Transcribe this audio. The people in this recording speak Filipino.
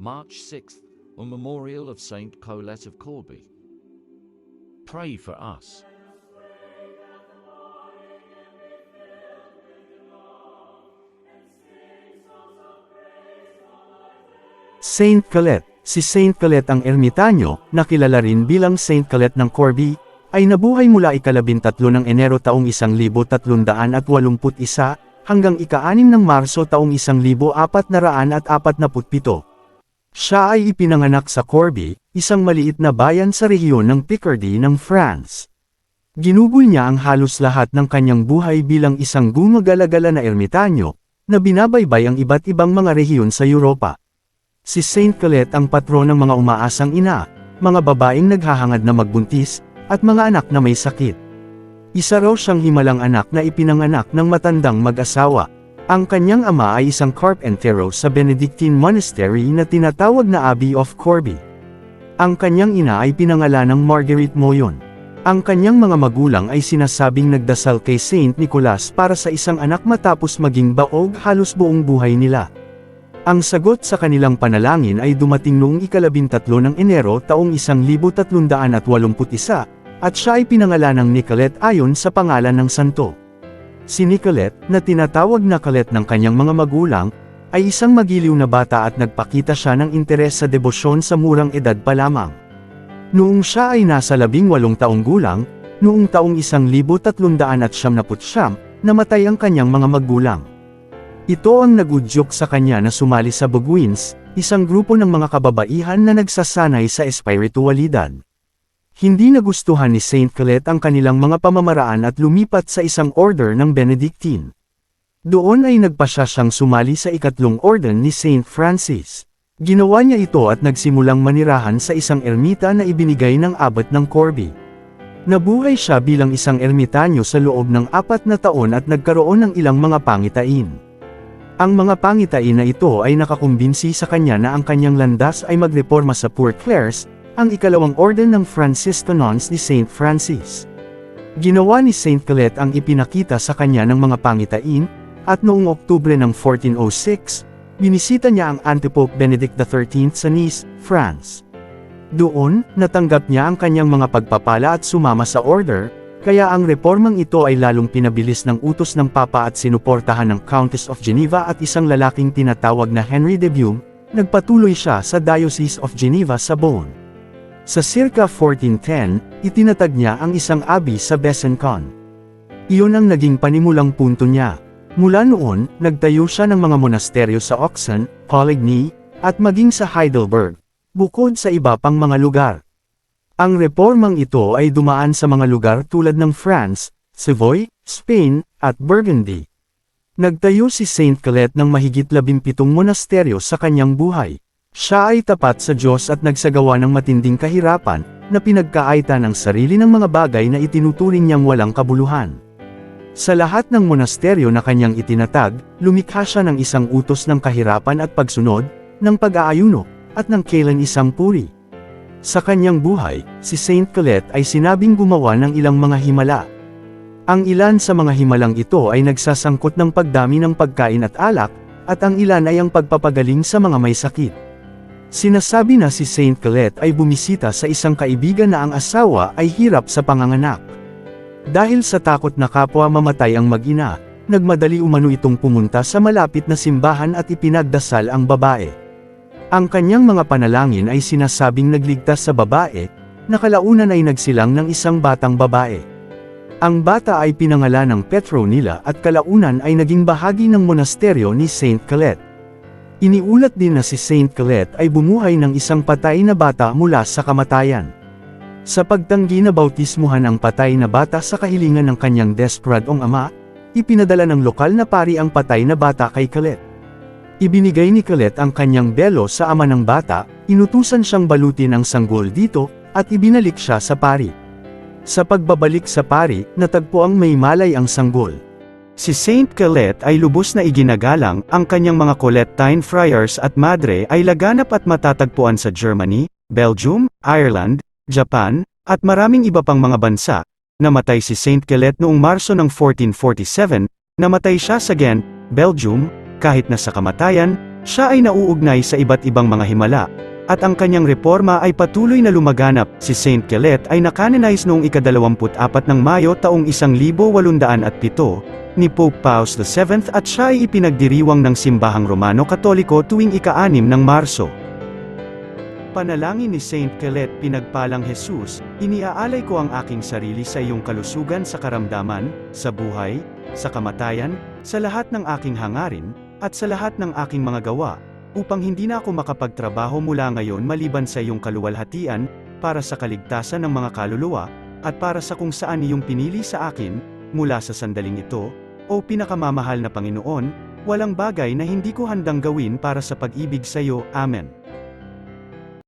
March 6th, a memorial of Saint Colette of Corbie. Pray for us. Saint Colette. Si Saint Colette ang ermitanyo, na kilala rin bilang Saint Colette ng Corbie, ay nabuhay mula ika-13 ng Enero taong 1381 hanggang ika-6 ng Marso taong 1447. Siya ay ipinanganak sa Corbie, isang maliit na bayan sa rehiyon ng Picardy ng France. Ginugol niya ang halos lahat ng kanyang buhay bilang isang gumagala-gala na ermitanyo, na binabaybay ang iba't ibang mga rehiyon sa Europa. Si Saint Colette ang patron ng mga umaasang ina, mga babaeng naghahangad na magbuntis, at mga anak na may sakit. Isa raw siyang himalang anak na ipinanganak ng matandang mag-asawa. Ang kanyang ama ay isang carpentero sa Benedictine Monastery na tinatawag na Abbey of Corbie. Ang kanyang ina ay pinangalanang Marguerite Moyon. Ang kanyang mga magulang ay sinasabing nagdasal kay Saint Nicholas para sa isang anak matapos maging baog halos buong buhay nila. Ang sagot sa kanilang panalangin ay dumating noong ika-13 ng Enero taong 1381, at siya ay pinangalan ng Nicolette ayon sa pangalan ng santo. Si Nicolette, na tinatawag na Colette ng kanyang mga magulang, ay isang magiliw na bata at nagpakita siya ng interes sa debosyon sa murang edad pa lamang. Noong siya ay nasa 18 taong gulang, noong taong 1379, namatay ang kanyang mga magulang. Ito ang nagudyok sa kanya na sumali sa Beguines, isang grupo ng mga kababaihan na nagsasanay sa espiritualidad. Hindi nagustuhan ni Saint Colette ang kanilang mga pamamaraan at lumipat sa isang order ng Benedictine. Doon ay nagpasya siyang sumali sa ikatlong orden ni Saint Francis. Ginawa niya ito at nagsimulang manirahan sa isang ermita na ibinigay ng abbot ng Corbie. Nabuhay siya bilang isang ermitanyo sa loob ng 4 na taon at nagkaroon ng ilang mga pangitain. Ang mga pangitain na ito ay nakakumbinsi sa kanya na ang kanyang landas ay magreporma sa Poor Clares, ang ikalawang orden ng Franciscanons ni Saint Francis. Ginawa ni Saint Colette ang ipinakita sa kanya ng mga pangitain, at noong Oktubre ng 1406, binisita niya ang Antipope Benedict XIII sa Nice, France. Doon, natanggap niya ang kanyang mga pagpapala at sumama sa order, kaya ang reformang ito ay lalong pinabilis ng utos ng Papa at sinuportahan ng Countess of Geneva at isang lalaking tinatawag na Henry de Beaume. Nagpatuloy siya sa Diocese of Geneva sa Beaune. Sa circa 1410, itinatag niya ang isang abbey sa Besancon. Iyon ang naging panimulang punto niya. Mula noon, nagtayo siya ng mga monasteryo sa Auxonne, Coligny, at maging sa Heidelberg, bukod sa iba pang mga lugar. Ang reformang ito ay dumaan sa mga lugar tulad ng France, Savoy, Spain, at Burgundy. Nagtayo si Saint Colette ng mahigit 17 monasteryo sa kanyang buhay. Siya ay tapat sa Diyos at nagsagawa ng matinding kahirapan, na pinagkaitan ng sarili ng mga bagay na itinuturing niyang walang kabuluhan. Sa lahat ng monasteryo na kanyang itinatag, lumikha siya ng isang utos ng kahirapan at pagsunod, ng pag-aayuno, at ng kailan isang puri. Sa kanyang buhay, si Saint Colette ay sinabing gumawa ng ilang mga himala. Ang ilan sa mga himalang ito ay nagsasangkot ng pagdami ng pagkain at alak, at ang ilan ay ang pagpapagaling sa mga may sakit. Sinasabi na si Saint Colette ay bumisita sa isang kaibigan na ang asawa ay hirap sa panganganak. Dahil sa takot na kapwa mamatay ang mag-ina, nagmadali umano itong pumunta sa malapit na simbahan at ipinagdasal ang babae. Ang kanyang mga panalangin ay sinasabing nagligtas sa babae, na kalaunan ay nagsilang ng isang batang babae. Ang bata ay pinangalan ng Petronila at kalaunan ay naging bahagi ng monasteryo ni Saint Colette. Iniulat din na si Saint Colette ay bumuhay ng isang patay na bata mula sa kamatayan. Sa pagtanggi na bautismuhan ang patay na bata sa kahilingan ng kanyang desperadong ama, ipinadala ng lokal na pari ang patay na bata kay Colette. Ibinigay ni Colette ang kanyang belo sa ama ng bata, inutusan siyang balutin ang sanggol dito, at ibinalik siya sa pari. Sa pagbabalik sa pari, natagpo ang may malay ang sanggol. Si Saint Colette ay lubos na iginagalang, ang kanyang mga Colettine friars at madre ay laganap at matatagpuan sa Germany, Belgium, Ireland, Japan, at maraming iba pang mga bansa. Namatay si Saint Colette noong Marso ng 1447, namatay siya sa Ghent, Belgium. Kahit na sa kamatayan, Siya ay nauugnay sa iba't ibang mga himala, at ang kanyang reforma ay patuloy na lumaganap. Si Saint Colette ay nakanonize noong ika-24 ng Mayo taong 1807 ni Pope Pius VII at siya ay ipinagdiriwang ng Simbahang Romano Katoliko tuwing ika-6 ng Marso. Panalangin ni Saint Colette. Pinagpalang Jesus, iniaalay ko ang aking sarili sa iyong kalusugan sa karamdaman, sa buhay, sa kamatayan, sa lahat ng aking hangarin, at sa lahat ng aking mga gawa, upang hindi na ako makapagtrabaho mula ngayon maliban sa iyong kaluwalhatian, para sa kaligtasan ng mga kaluluwa, at para sa kung saan iyong pinili sa akin, mula sa sandaling ito, o pinakamamahal na Panginoon, walang bagay na hindi ko handang gawin para sa pag-ibig sa iyo. Amen.